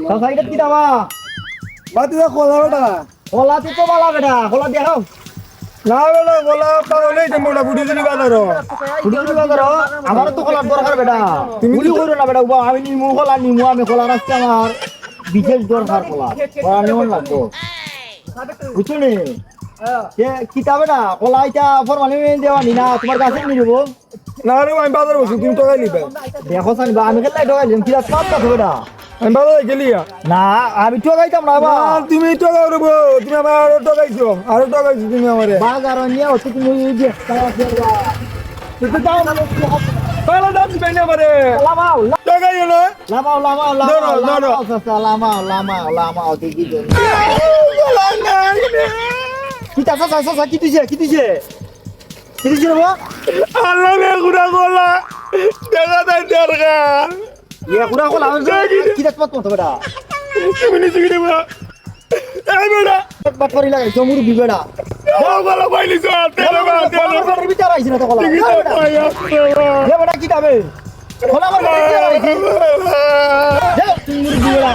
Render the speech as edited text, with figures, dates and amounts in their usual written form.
চাচা এটা কি দাবা বাতি দা খোলা বেটা কলা তো বালা বেটা কলা দেখাও না বেটা খোলা পাগল এই মোটা বুড়ি দিলি বাজারো ফুটি ফুটি বাজার আমার তো কলার দরকার বেটা তুমি কি করো না বেটা আমি নিমু কলা নিমু আমি কলা রাখছি আমার বিশেষ দরকার কলা কলা নেমন লাগবো বুঝছো নি কিতাবে না কলা এটা ফরমালি দেওয়া নি না তোমার কাছে নিয়ে দেবো না রে আমি বাজার বসি তুমি টাকা নিবে দেখো সানি আমি খেলে ঢোকাইলাম কিরা সব কথা বেটা আমি বাজারে গেলি না আমি ঠকাইতাম না না তুমি টাকা দেবো তুমি আমার আরো টাকাইছো তুমি আমারে বাজার নিয়ে হচ্ছে তুমি যে তুই দাও না পালা দাম দিবে না আমারে লামাও টাকাইও না লামাও লামাও লামাও চাচা লামাও দেখি দেন কি চাচা চাচা কি দিছে কি দিছে রে বাবা আল্লাহ রে গুড়া গোলা টাকা দেন দরকার ইয়া পুরা কলা কি দেখছ তো বেটা তুমি নিচে গিয়ে দেবা এই বেটা বাট করি লাগাই জমুর বিবেড়া ও গলা পাইলি তো তেরে বা তেরে বিচার আইছ না তো কলা কি তো পাইয়া এ বেটা কি দাবে কলা আমার বিচার আইছ জমুর বিবেড়া